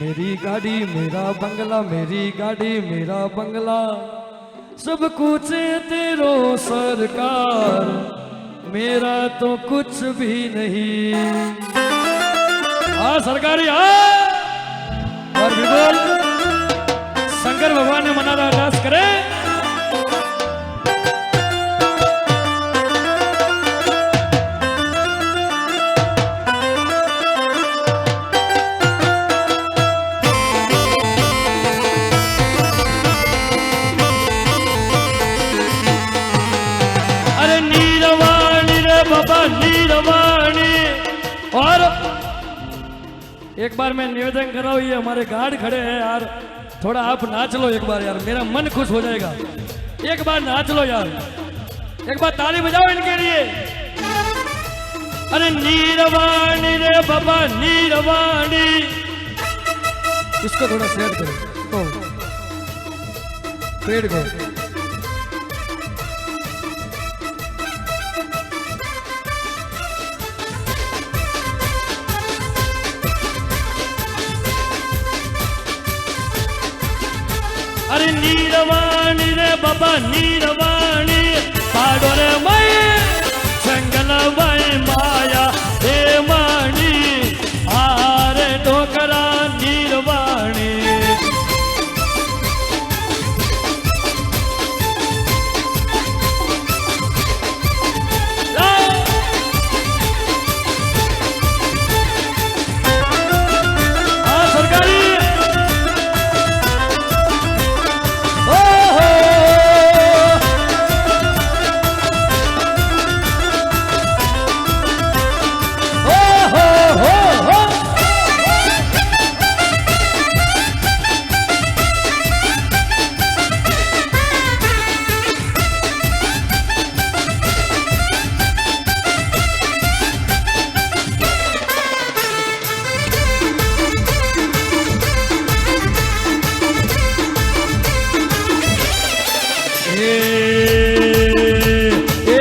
मेरी गाड़ी मेरा बंगला, मेरी गाड़ी मेरा बंगला, सब कुछ तेरो सरकार, मेरा तो कुछ भी नहीं। हाँ सरकारी, हाँ और भी बोल। शंकर भगवान ने मना रहा डांस करे। नीरवाणी। और एक बार मैं निवेदन कर रहा हूँ, ये हमारे गार्ड खड़े हैं यार, थोड़ा आप नाच लो एक बार यार, मेरा मन खुश हो जाएगा। एक बार नाच लो यार, एक बार ताली बजाओ इनके लिए। अरे नीरवाणी रे बाबा नीरवाणी। इसको थोड़ा सेट करो तो पेड़ को। अरे नीरवाणी रे बाबा नीरवाणी, पाडो रे मई जंगल मई माया हे माणी, आरे डोकरा नीरवाणी।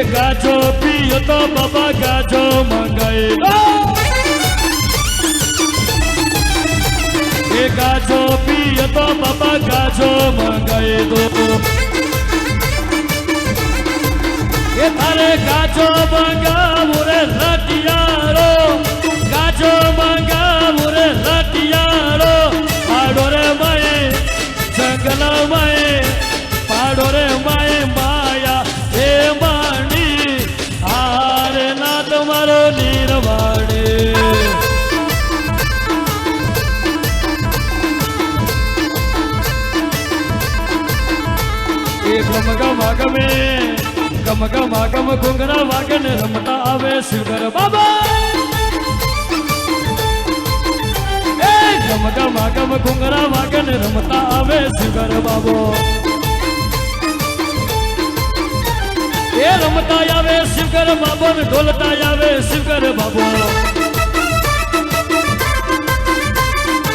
गाजो पियो तो बाबा गाजो मंगाए दो, ये गाजो पियो तो बाबा गाजो मंगाए दो। ये थारे गाजो मंगावो रे रटियारो, गाजो मंगावो रे रटियारो, पाडो रे माए जंगल माए, पाडो रे माए माया हे माणी, आरे ना तुम्हारो नीरवाणी। एक गम गम गम घुंगरा वागन रमता आवे शिवगर बाबा। गम गम घुंगरा वागन रमता आवे शिवगर बाबो। ये रमता आवे शिवगर बाबो ने ढोलता आवे शिवगर बाबो।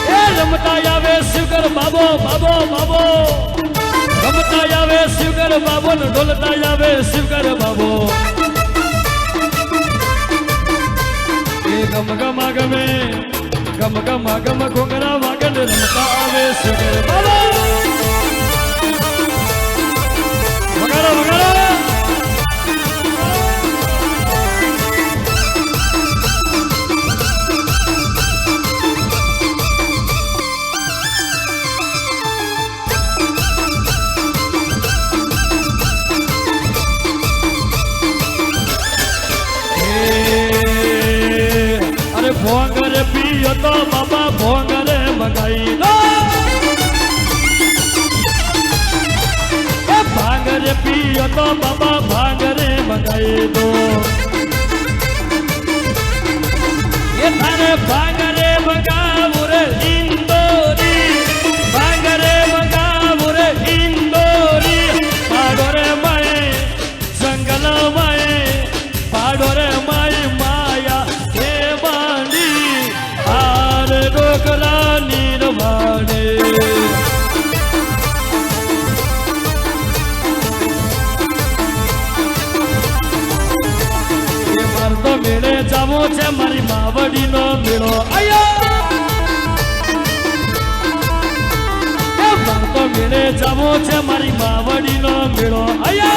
ये रमता आवे शिवगर बाबो बाबो बाबो, रमता आवे शिवगर बाबो ने ढोलता आवे शिवगर बाबो। ये गम गम घुंगरा वागन रमता आवे शिवगर बाबो। वगाड़ा वगाड़ा। भोंगर पियो तो बाबा भोंगर मंगाई दो, भांगर पियो तो बाबा भांगर मंगाई दो। ये थारे भांगरे मंगावो रे इंदोरी, भांगरे मंगावो रे इंदोरी, पाडो रे माए जंगल माए, पाडो रे माए माया हे मानी, आरे डोकरा नीरवाणी। ये मर्दो मेरे जावो छे मारी मावड़ी नो मेड़ो आयो। મેળે જાવો છે મારી માવડીનો મેળો આયા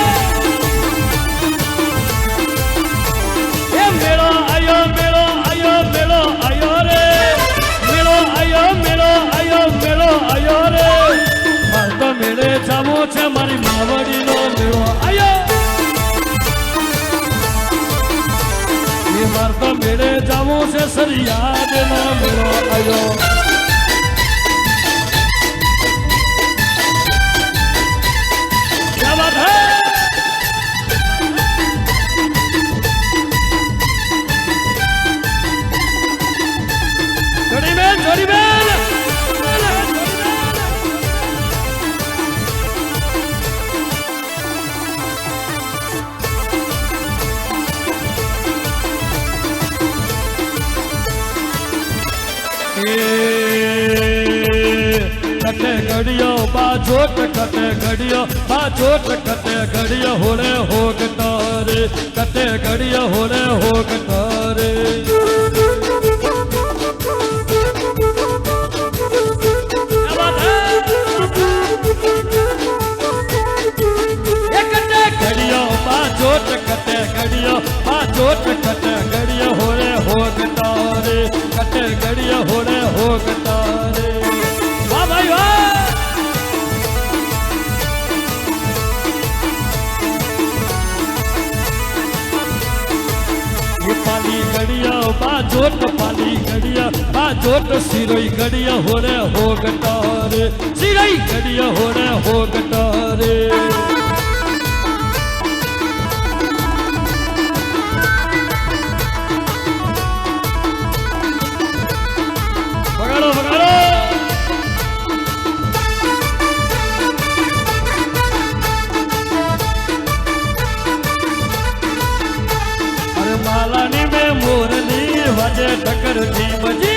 એ મેળો આયો મેળો આયો મેળો આયો રે મેળો આયો મેળો આયો મેળો આયો રે માર તો મેળે જાવો છે મારી માવડીનો મેળો આયો એ માર તો મેળે જાવો છે સરિયાદનો મેળો આયો कटे घड़ियो बाजोट कटे घड़ियो बाजोट कटे घड़ियो होले हो गटारे कटे घड़ियो होले हो गटारे कटे घड़ियो बाजोट कटे घड़ियो बाजोट कटे घड़ियो होले हो गटारे कटे घड़ियो होले हो गटारे वाह भाई वाह पाली गड़िया बाजोट सिरोई गड़िया होरे हो गटारे सिरोई गड़िया होरे हो गटारे बगाड़ो बगाड़ो मालानी में मोरनी वजे ठकर थी बजी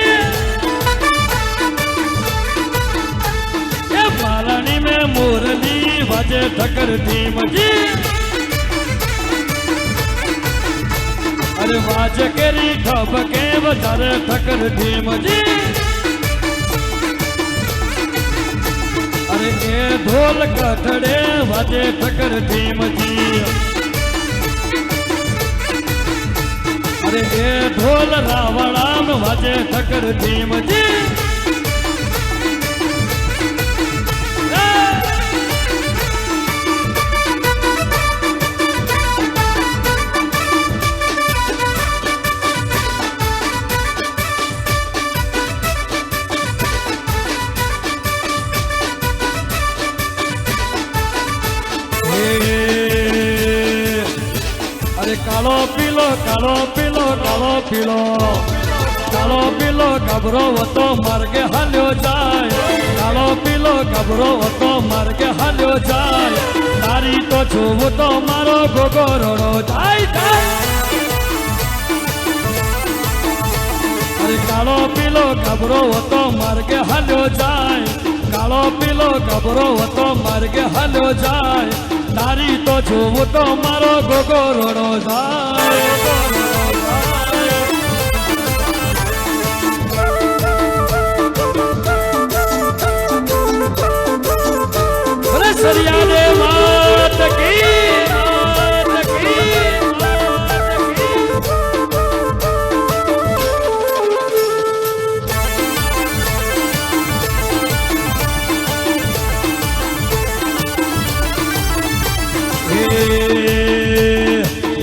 ये मालानी में मोरनी वजे ठकर थी बजी अरे वाज केरी ठब के वजारे ठकर थी बजी अरे ये ढोल कठड़े वजे ठकर थी बजी अरे ये ढोल रावणाम वाजे ठकर धीम जी कालो पीलो कालो पीलो कालो पीलो कालो पीलो गबरो वो तो मर के हल्यो जाए कालो पीलो गबरो वो तो मर के हल्यो जाए तारी तो छुव तो मारो गोगो रोड़ो जाए अरे कालो पीलो गबरो वो तो मर के हल्यो जाए कालो पीलो गबरो वो तो मर के हल्यो जाए तारी तो छुव तो मारो गोगो रोड़ो जाए बोले सरिया दे मात की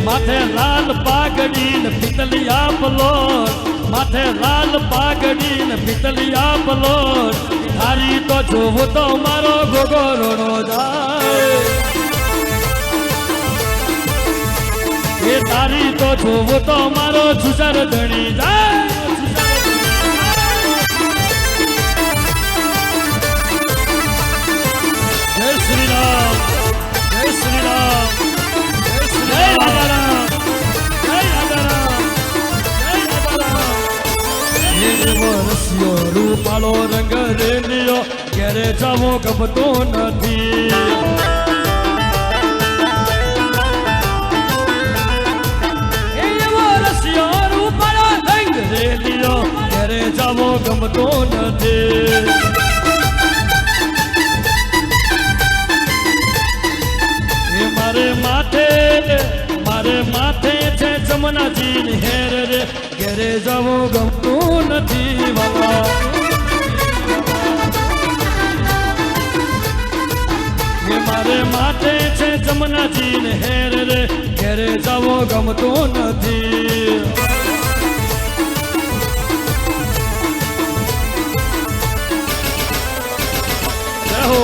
माथे लाल पागड़ीन पितलिया पलोट माथे लाल पागड़ीन पितलिया पलोट थारी तो जोव तो मारो गोगो रोड़ो जाए ये तारी तो जोव तो मारो जुजर धनी जाए जय श्री राम जय श्री राम जय राधा राम जय राधा राम जय राधा राम ये वर्षियो रूपालो रंग रेलियो क्यारे जावो गमतो नथी ये वर्षियो रूपालो रंग रेलियो क्यारे जावो गमतो नथी જવું ગમતું નથી વાલા એ મારે માટે છે જમનાજી ને હેર રે ઘેરે જવું ગમતું નથી રહો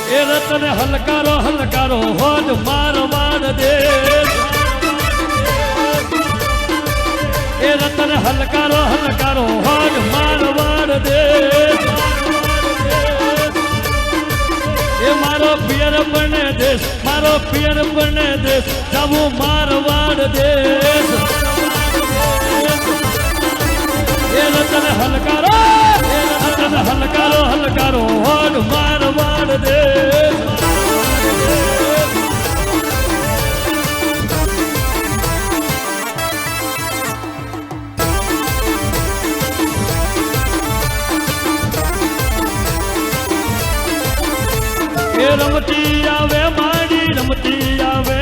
એ રતન હલકારો હલકારો હોજ મારવાડ દે એ રતન હલકારો હલકારો હોજ મારવાડ દે એ મારો પિયર બને દેશ મારો પિયર બને દેશ જવું મારવાડ દેશ એ રતન હલકારો હલકારો હલકારો હોડ મારવાડ દે એ રમતી આવે માડી રમતી આવે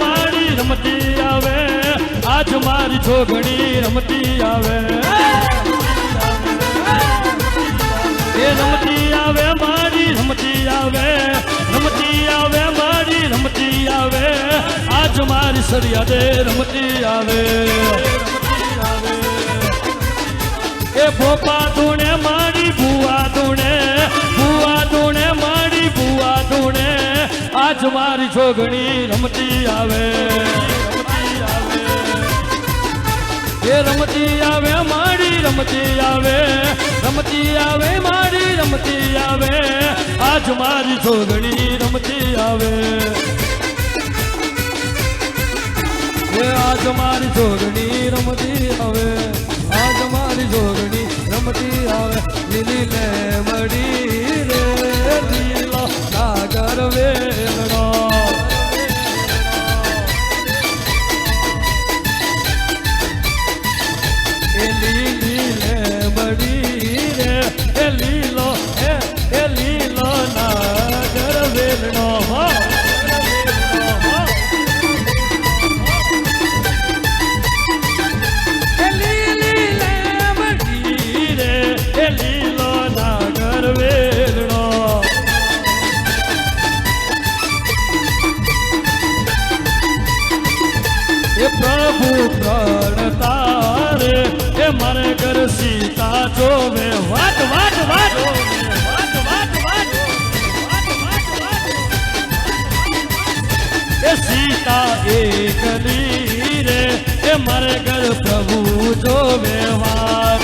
માડી રમતી આવે આજ મારી છોકરી રમતી આવે એ રમતી આવે માડી રમતી આવે માડી રમતી આવે આજ મારી સરિયાદે રમતી આવે એ ભોપા ધૂણે માડી ભુવા ધૂણે માડી ભુવા ધૂણે આજ મારી છોકરી રમતી આવે એ રમતી આવે માડી રમતી આવે માડી રમતી આવે આજ મારી છોકરી રમતી આવે એ આજ મારી છોકરી રમતી આવે આજ મારી છોકરી રમતી આવે લીલી લે મડી રે લીલો નાગર વેલણો એ લીલી લે મડી રે એ લીલો નાગર વેલણો પ્રભુ પ્રાણ તારે એ મારે ઘર સીતા જોવે વાટ વાટ વાટ એ સીતા એકલી રે એ મારે ઘર પ્રભુ જોવે વાટ